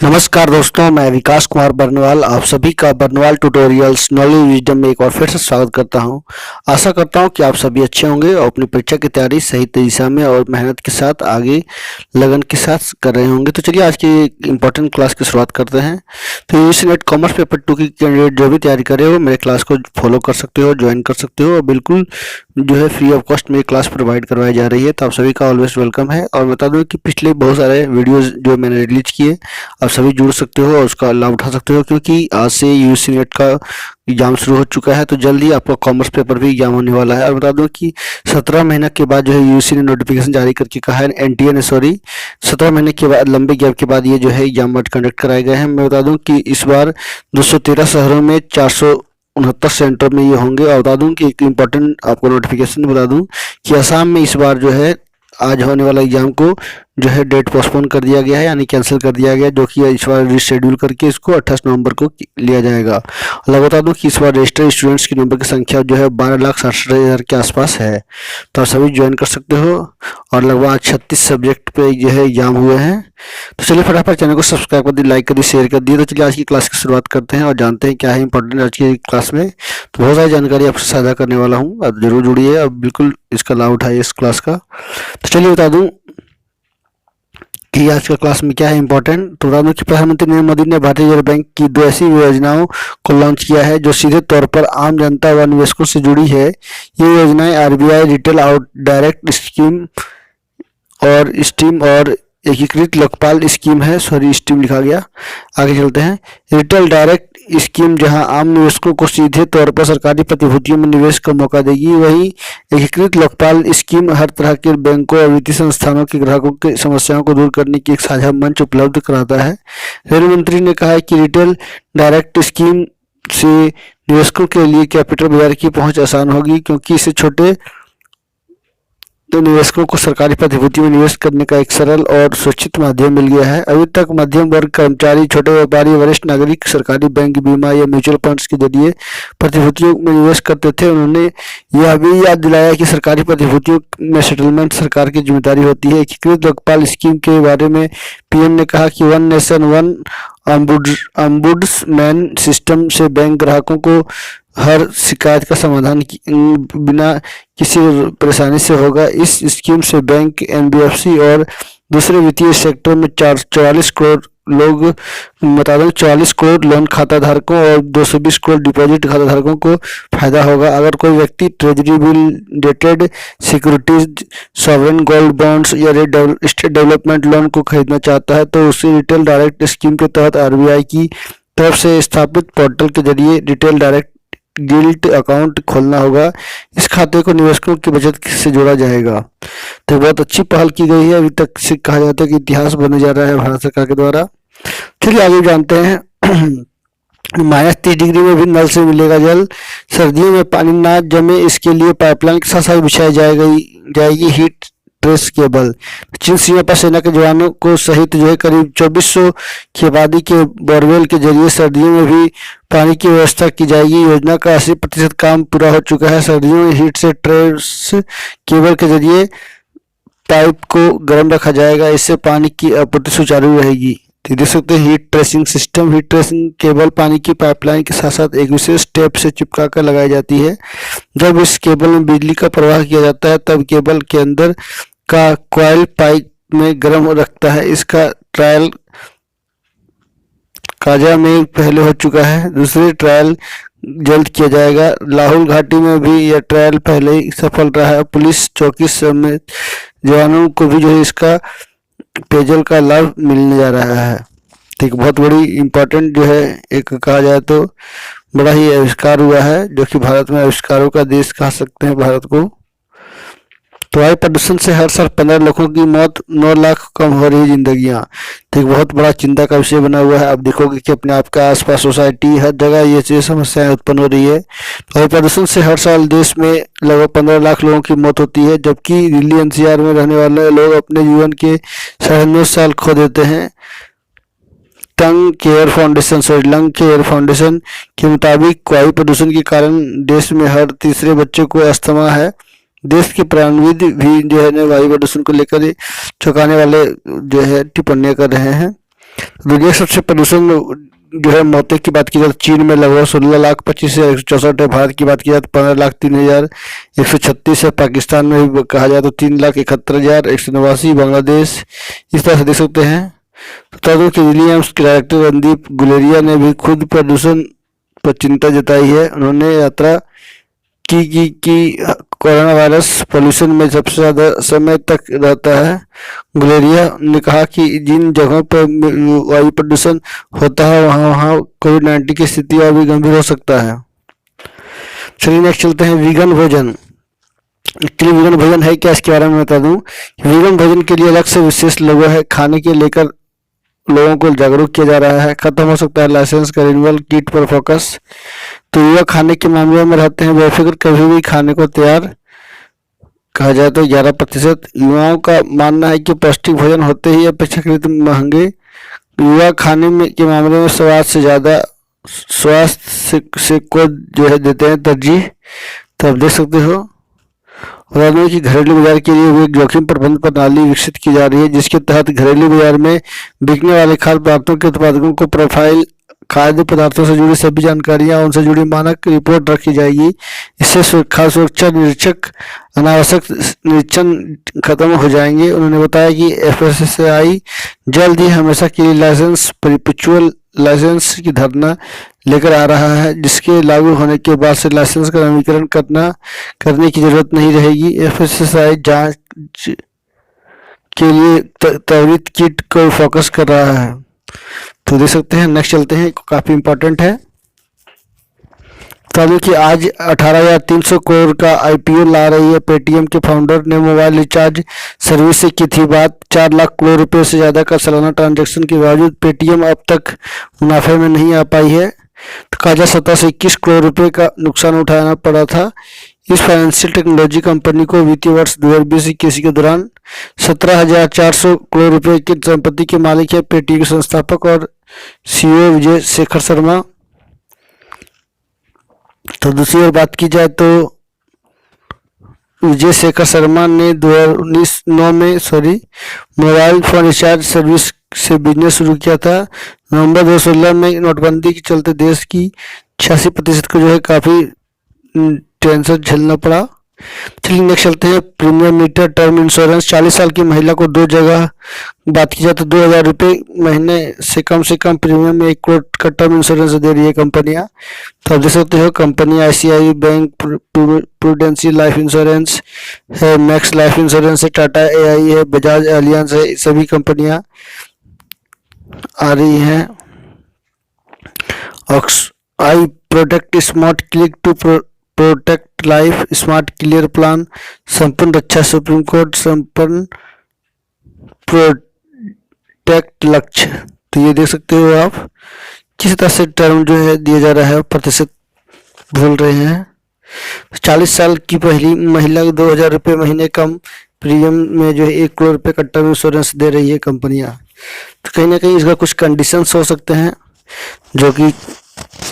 नमस्कार दोस्तों, मैं विकास कुमार बरनवाल आप सभी का बरनवाल ट्यूटोरियल्स नॉलेज विजडम में एक बार फिर से स्वागत करता हूं। आशा करता हूं कि आप सभी अच्छे होंगे और अपनी परीक्षा की तैयारी सही दिशा में और मेहनत के साथ आगे लगन के साथ कर रहे होंगे। तो चलिए आज की इंपॉर्टेंट क्लास की शुरुआत करते हैं। तो यूजीसी नेट कॉमर्स पेपर 2 की कैंडिडेट जो भी तैयारी करे हो मेरे क्लास को फॉलो कर सकते हो, ज्वाइन कर सकते हो और बिल्कुल जो है फ्री ऑफ कॉस्ट मेरी क्लास प्रोवाइड करवाई जा रही है। तो आप सभी का ऑलवेज वेलकम है। और बता दूं कि पिछले बहुत सारे वीडियोज़ जो मैंने रिलीज किए आप सभी जुड़ सकते हो और उसका लाभ उठा सकते हो, क्योंकि आज से यूजीसी नेट का एग्जाम शुरू हो चुका है। तो जल्दी आपका कॉमर्स पेपर भी एग्जाम होने वाला है। और बता दूं कि 17 महीने के बाद जो है यूजीसी ने नोटिफिकेशन जारी करके कहा है, एनटीए ने 17 महीने के बाद लंबे गैप के बाद ये जो है एग्जाम कंडक्ट कराए गए हैं। मैं बता दूं कि इस बार 213 शहरों में 469 सेंटर में ये होंगे। और बता दूं कि एक इम्पोर्टेंट आपको नोटिफिकेशन बता दूं कि असम में इस बार जो है आज होने वाला एग्जाम को जो है डेट पोस्टपोन कर दिया गया है, यानी कैंसिल कर दिया गया, जो कि इस बार रिशेड्यूल करके इसको 28 नवंबर को लिया जाएगा। और बता दूं कि इस बार रजिस्टर्ड स्टूडेंट्स की नंबर की संख्या जो है 12,67,000 के आसपास है। तो आप सभी ज्वाइन कर सकते हो और लगभग 36 सब्जेक्ट पे जो है एग्जाम हुए हैं। तो चलिए फटाफट चैनल को सब्सक्राइब कर दी, लाइक कर दी, शेयर कर दी। तो चलिए आज की क्लास की शुरुआत करते हैं और जानते हैं क्या है इंपॉर्टेंट आज की क्लास में। तो बहुत सारी जानकारी आपसे साझा करने वाला हूँ, आप जरूर जुड़िए, अब बिल्कुल इसका लाभ उठाइए इस क्लास का। तो चलिए बता दूं कि आज का क्लास में क्या है इंपॉर्टेंट। तो बता दूं कि प्रधानमंत्री नरेंद्र मोदी ने भारतीय रिजर्व बैंक की 2 ऐसी योजनाओं को लॉन्च किया है जो सीधे तौर पर आम जनता व निवेशकों से जुड़ी है। ये योजनाएं RBI retail out direct scheme और एकीकृत लोकपाल स्कीम है। स्कीम लिखा गया, आगे चलते हैं। रिटेल डायरेक्ट स्कीम जहां आम निवेशकों को सीधे तौर पर सरकारी प्रतिभूतियों में निवेश का मौका देगी, वहीं एकीकृत लोकपाल स्कीम हर तरह के बैंकों और वित्तीय संस्थानों के ग्राहकों की समस्याओं को दूर करने की एक साझा मंच उपलब्ध कराता है। रेल मंत्री ने कहा है कि रिटेल डायरेक्ट स्कीम से निवेशकों के लिए कैपिटल बाजार की पहुंच आसान होगी, क्योंकि इसे छोटे तो निवेशकों को सरकारी प्रतिभूतियों में निवेश करने का एक सरल और सुरक्षित माध्यम मिल गया है। अभी तक मध्यम वर्ग, कर्मचारी, छोटे व्यापारी, वरिष्ठ नागरिक सरकारी बैंक, बीमा या म्यूचुअल फंड्स के जरिए प्रतिभूतियों में निवेश करते थे। उन्होंने यह भी याद दिलाया कि सरकारी प्रतिभूतियों में सेटलमेंट सरकार की जिम्मेदारी होती है। एकीकृत लोकपाल स्कीम के बारे में पीएम ने कहा कि one nation one ombudsman system से बैंक ग्राहकों को हर शिकायत का समाधान बिना किसी परेशानी से होगा। इस स्कीम से बैंक, एनबीएफसी और दूसरे वित्तीय सेक्टर में 44 करोड़ लोग, बता दें 44 करोड़ लोन खाता धारकों और 220 करोड़ डिपॉजिट खाता धारकों को फायदा होगा। अगर कोई व्यक्ति treasury bill, dated securities, sovereign gold bonds या स्टेट डेवलपमेंट लोन को खरीदना चाहता है तो उसे रिटेल डायरेक्ट स्कीम के तहत आरबीआई की तरफ से स्थापित पोर्टल के जरिए रिटेल डायरेक्ट गिल्ट अकाउंट खोलना होगा। इस खाते को निवेशकों की बचत से जोड़ा जाएगा। तो बहुत अच्छी पहल की गई है। अभी तक से कहा जाता है कि इतिहास बनने जा रहा है भारत सरकार के द्वारा। चलिए आगे जानते हैं। -30 डिग्री में भी नल से मिलेगा जल, सर्दियों में पानी ना जमे इसके लिए पाइपलाइन के साथ साथ बिछाई जाएगी हीट ट्रेस केबल। चीन सीमा पर सेना के जवानों को सहित जो है करीब 2400 की आबादी के बोरवेल के जरिए सर्दियों में भी पानी की व्यवस्था की जाएगी। योजना का 80% काम पूरा हो चुका है। सर्दियों में हीट से ट्रेस केबल के जरिए पाइप को गर्म रखा जाएगा, इससे पानी की आपूर्ति सुचारू रहेगी। तो देख सकते हैं heat tracing system. Heat tracing cable पानी की पाइपलाइन के साथ साथ एक विशेष टेप से चिपका कर लगाई जाती है। जब इस केबल में बिजली का प्रवाह किया जाता है तब केबल के अंदर का कॉइल पाइप में गर्म रखता है। इसका ट्रायल काजा में पहले हो चुका है, दूसरे ट्रायल जल्द किया जाएगा। लाहौल घाटी में भी यह ट्रायल पहले ही सफल रहा है। पुलिस चौकी समेत जवानों को भी जो है इसका पेयजल का लाभ मिलने जा रहा है। ठीक, बहुत बड़ी इम्पोर्टेंट जो है एक कहा जाए तो बड़ा ही आविष्कार हुआ है, जो कि भारत में आविष्कारों का देश कह सकते हैं भारत को। तो वायु प्रदूषण से हर साल 15 लाखों की मौत, 9 लाख कम हो रही जिंदगियां। तो एक बहुत बड़ा चिंता का विषय बना हुआ है। आप देखोगे कि अपने आप के आसपास सोसाइटी हर जगह ये समस्याएं उत्पन्न हो रही है। वायु प्रदूषण से हर साल देश में लगभग 15 लाख लोगों की मौत होती है, जबकि दिल्ली एनसीआर में रहने वाले लोग अपने जीवन के 9.5 साल खो देते हैं। लंग केयर फाउंडेशन के मुताबिक वायु प्रदूषण के कारण देश में हर तीसरे बच्चे को अस्थमा है। देश के प्राणविद भी जो है वायु प्रदूषण को लेकर चौंकाने वाले जो है टिप्पणियां कर रहे हैं। दुनिया के सबसे प्रदूषण जो है मौतें की बात की जाए तो चीन में लगभग 16,25,164 है। भारत की बात की जाए तो 15,03,136 है। पाकिस्तान में भी कहा जाए तो 3,71,189। बांग्लादेश इस तरह से देख सकते हैं। तो के विलियम्स डायरेक्टर रणदीप गुलेरिया ने भी खुद प्रदूषण पर चिंता जताई है। उन्होंने यात्रा की कोरोना वायरस पोल्यूशन में सबसे ज़्यादा समय तक रहता है। गुलेरिया ने कहा कि जिन जगहों पर वायु प्रदूषण होता है वहाँ कोविड-19 की स्थिति और भी गंभीर हो सकता है। चलिए नेक्स्ट चलते हैं वीगन भोजन। एक्चुअली वीगन भोजन है क्या, इसके बारे में बता दूं। वीगन भोजन के लिए अलग से विशेष लोगो है। खाने के लेकर लोगों को जागरूक किया जा रहा है। खत्म हो सकता है लाइसेंस का रिन्यूअल, किट पर फोकस। तो युवा खाने के मामले में रहते हैं बेफिक्र, कभी भी खाने को तैयार। कहा जाए तो 11% युवाओं का मानना है कि पौष्टिक भोजन होते ही अपेक्षाकृत महंगे। युवा खाने में के मामले में स्वाद से ज़्यादा स्वास्थ्य से को जो है देते हैं तरजीह। तो आप देख सकते हो। और कि घरेलू बाजार के लिए भी एक जोखिम प्रबंधन प्रणाली विकसित की जा रही है, जिसके तहत घरेलू बाजार में बिकने वाले खाद्य पदार्थों के उत्पादकों को प्रोफाइल, खाद्य पदार्थों से जुड़ी सभी जानकारियां, उनसे जुड़ी मानक रिपोर्ट रखी जाएगी। इससे खाद्य सुरक्षा निरीक्षक अनावश्यक निरीक्षण खत्म हो जाएंगे। उन्होंने बताया कि FSSAI जल्द ही हमेशा के लिए लाइसेंस परपेचुअल लाइसेंस की धारणा लेकर आ रहा है, जिसके लागू होने के बाद से लाइसेंस का नवीनीकरण करने की जरूरत नहीं रहेगी। FSSAI जांच के लिए त्वरित किट को फोकस कर रहा है। तो देख सकते हैं। नेक्स्ट चलते हैं, काफी इंपॉर्टेंट है। तो कि आज 18,300 करोड़ का IPO ला रही है पेटीएम के फाउंडर ने मोबाइल रिचार्ज सर्विस से की थी बात। 4 लाख करोड़ रुपए से ज्यादा का सालाना ट्रांजैक्शन के बावजूद पेटीएम अब तक मुनाफे में नहीं आ पाई है। तो काजा 17 से 21 करोड़ रुपए का नुकसान उठाना पड़ा था। इस फाइनेंशियल टेक्नोलॉजी कंपनी को वित्तीय वर्ष 2020-21 के दौरान 17,400 करोड़ रुपए की संपत्ति के मालिक है पेटीएम के संस्थापक और CEO विजय शेखर शर्मा। तो दूसरी ओर बात की जाए तो विजय शेखर शर्मा ने 2009 में मोबाइल फोन रिचार्ज सर्विस से बिजनेस शुरू किया था। नवंबर 2016 में नोटबंदी के चलते देश की 86% को जो है काफी टेंशन झेलना पड़ा। चलिए नेक्स्ट चलते हैं प्रीमियम मीटर टर्म इंश्योरेंस। 40 साल की महिला को 2 जगह बात की जाए तो 2,000 रुपये महीने से कम प्रीमियम में 1 करोड़ का टर्म इंश्योरेंस दे रही है कंपनियां। तो आप देख सकते हो company ICICI bank, prudential life insurance है, मैक्स लाइफ इंश्योरेंस है, टाटा AI है, बजाज एलियांस है, सभी कंपनियां आ रही हैं। I protect smart click to protect life, smart clear plan, Sampoorna Raksha, supreme court, Sampoorna protect Lakshya. तो ये देख सकते हो आप किस तरह से टर्म जो है दिया जा रहा है, प्रतिशत बोल रहे हैं। 40 साल की पहली महिला को 2,000 रुपये महीने कम प्रीमियम में जो है 1 करोड़ रुपये का टर्म इंश्योरेंस दे रही है कंपनियां। तो कहीं ना कहीं इसका कुछ कंडीशंस हो सकते हैं जो कि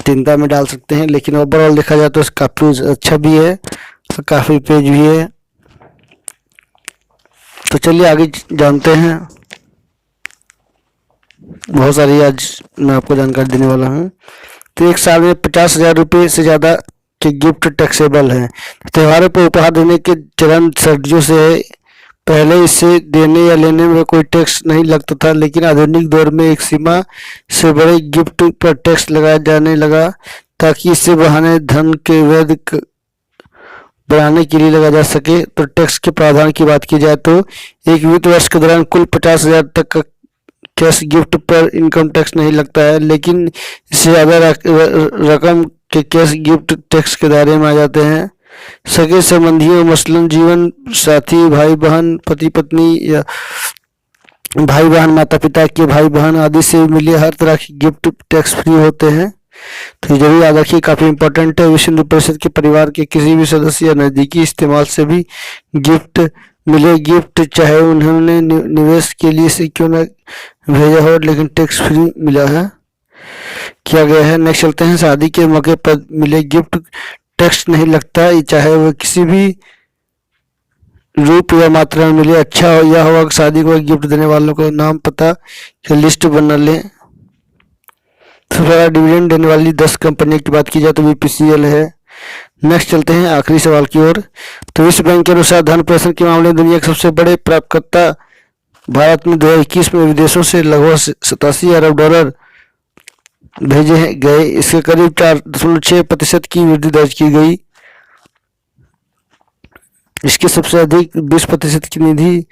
चिंता में डाल सकते हैं, लेकिन ओवरऑल देखा जाए तो काफी अच्छा भी है और काफी पेज भी है। तो चलिए आगे जानते हैं। बहुत सारी आज मैं आपको जानकारी देने वाला हूँ। तो एक साल में 50,000 रुपये से ज़्यादा के गिफ्ट टैक्सेबल हैं। त्योहारों पर उपहार देने के चलन सदियों से है। पहले इसे देने या लेने में कोई टैक्स नहीं लगता था, लेकिन आधुनिक दौर में एक सीमा से बड़े गिफ्ट पर टैक्स लगाया जाने लगा ताकि इससे बहाने धन के वैध बनाने के लिए लगाया जा सके। तो टैक्स के प्रावधान की बात की जाए तो एक वित्त वर्ष के दौरान कुल 50,000 तक का कैश गिफ्ट पर इनकम टैक्स नहीं लगता है, लेकिन इससे ज़्यादा रकम के कैश गिफ्ट टैक्स के दायरे में आ जाते हैं। सगे संबंधियों मसलन जीवन साथी, भाई बहन, पति पत्नी या भाई बहन, माता पिता के भाई बहन आदि से मिले हर तरह की गिफ्ट टैक्स फ्री होते हैं। तो जरूर याद रखिए, काफी इंपॉर्टेंट है। विश्व हिंदू परिषद के परिवार के किसी भी सदस्य या नजदीकी इस्तेमाल से भी गिफ्ट मिले गिफ्ट, चाहे उन्होंने निवेश के लिए से क्यों न भेजा हो, लेकिन टैक्स फ्री मिला है, किया गया है। नेक्स्ट चलते हैं। शादी के मौके पर मिले गिफ्ट टैक्स नहीं लगता, चाहे वह किसी भी रुपया मात्रा में मिले। अच्छा हो यह होगा कि शादी को गिफ्ट देने वालों को नाम पता की लिस्ट बना लें। सबसे ज़्यादा डिविडेंड देने वाली 10 कंपनियों की बात की जाए तो बीपीसीएल है। नेक्स्ट चलते हैं आखिरी सवाल की ओर। तो विश्व बैंक के अनुसार धन प्रेषण के मामले में दुनिया के सबसे बड़े प्राप्तकर्ता भारत में 2021 में विदेशों से लगभग 87 अरब डॉलर भेजे गए। इसके करीब 4.6% की वृद्धि दर्ज की गई। इसके सबसे अधिक 20% की निधि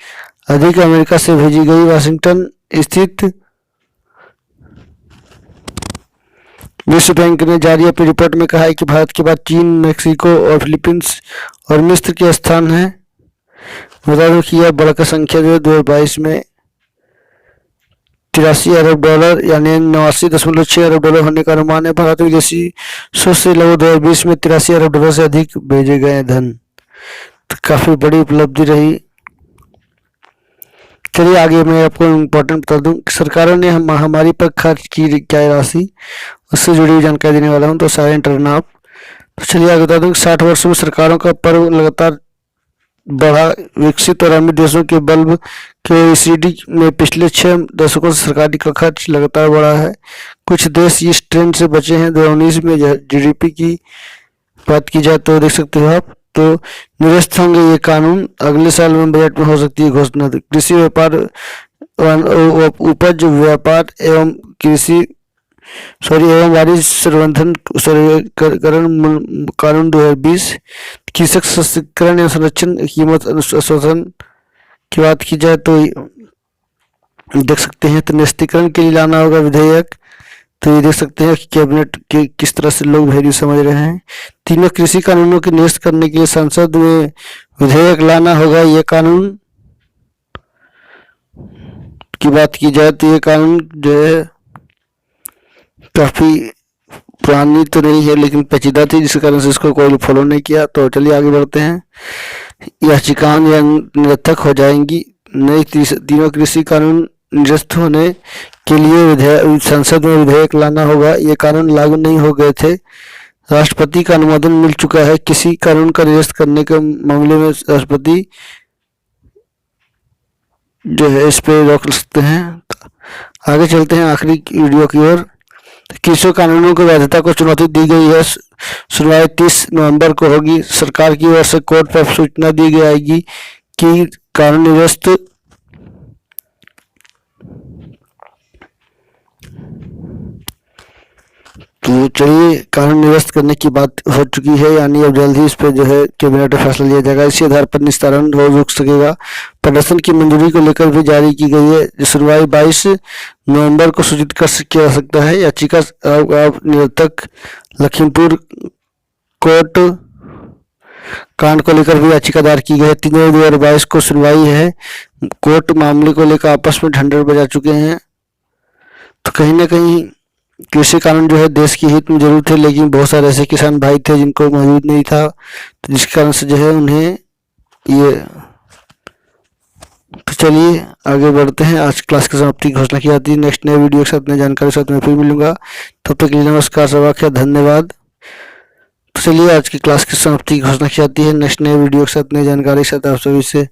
अधिक अमेरिका से भेजी गई। वाशिंगटन स्थित विश्व बैंक ने जारी अपनी रिपोर्ट में कहा है कि भारत के बाद चीन, मेक्सिको और फिलीपींस और मिस्र के स्थान है। बता दूं कि यह बढ़कर संख्या जो है 2022 में 83 अरब डॉलर यानी 89.6 अरब डॉलर होने का अनुमान है। भारत विदेशी स्रोत से लगभग 2020 में 83 अरब डॉलर से अधिक भेजे गए धन, तो काफी बड़ी उपलब्धि रही। चलिए आगे मैं आपको इम्पोर्टेंट बता दूं कि सरकारों ने महामारी पर खर्च की क्या राशि, उससे जुड़ी हुई जानकारी देने वाला हूं। तो साइलेंट रहना आप। तो चलिए आगे बता दूं कि 60 वर्षों में सरकारों का पर्व लगातार बढ़ा। विकसित और अमीर देशों के बल्ब के ओईसीडी में पिछले 6 दशकों से सरकारी का खर्च लगातार बढ़ा है। कुछ देश इस ट्रेंड से बचे हैं। 2019 में जीडीपी की बात की जाए तो देख सकते हो आप, तो निरस्त होंगे ये कानून। अगले साल में बजट में हो सकती है घोषणा। कृषि व्यापार उपज व्यापार एवं कृषि एवं वाणिज्य संवर्धन कानून 2020, कृषक सशक्तिकरण एवं संरक्षण कीमत अनुशोधन की बात की जाए तो देख सकते हैं। तो निरस्तीकरण के लिए लाना होगा विधेयक। तो ये देख सकते हैं कि कैबिनेट के किस तरह से लोग वैल्यू समझ रहे हैं। तीनों कृषि कानूनों के निरस्त करने के लिए संसद में विधेयक लाना होगा। ये कानून की बात की जाए तो ये कानून जो है काफी पुरानी तो नहीं है लेकिन पेचीदा थी, जिस कारण से इसको कोई फॉलो नहीं किया। तो चलिए आगे बढ़ते हैं। याचिकाएं निरर्थक हो जाएंगी। नई तीनों कृषि कानून निरस्त होने के लिए संसद में विधेयक लाना होगा। ये कानून लागू नहीं हो गए थे। राष्ट्रपति का अनुमोदन मिल चुका है। किसी कानून का निरस्त करने के मामले में राष्ट्रपति जो है इस पे रोक सकते हैं। आगे चलते हैं आखिरी वीडियो की ओर। कृषि कानूनों की वैधता को चुनौती दी गई है। सुनवाई 30 नवंबर को होगी। सरकार की ओर से कोर्ट पर सूचना दी जाएगी कि कानून निरस्त तो चलिए कानून निरस्त करने की बात हो चुकी है, यानी अब जल्द ही इस पर जो है कैबिनेट में फैसला लिया जाएगा। इसी आधार पर निस्तारण हो रुक सकेगा। प्रदर्शन की मंजूरी को लेकर भी जारी की गई है। सुनवाई 22 नवंबर को सूचित किया जा सकता है। याचिका निरर्थक लखीमपुर कोर्ट कांड को लेकर भी याचिका दायर की गई है। 3 जनवरी 2022 को सुनवाई है। कोर्ट मामले को लेकर आपस में ढंढेर बजा चुके हैं। तो कहीं ना कहीं कृषि कानून जो है देश के हित में जरूर थे, लेकिन बहुत सारे ऐसे किसान भाई थे जिनको मौजूद नहीं था, तो जिस कारण से जो है उन्हें ये। तो चलिए आगे बढ़ते हैं। आज क्लास की समाप्ति की घोषणा की जाती है। नेक्स्ट नए वीडियो के साथ नई जानकारी के साथ मैं फिर मिलूंगा। तब तक के लिए नमस्कार, सबक है, धन्यवाद। तो चलिए आज की क्लास की समाप्ति की घोषणा की जाती है। नेक्स्ट नए वीडियो के साथ नई जानकारी के साथ आप सभी से।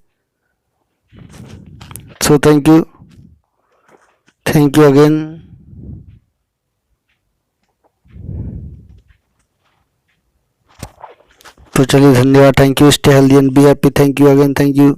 So thank you again. तो चलिए धन्यवाद। Thank you. Stay healthy and be happy. Thank you again. Thank you.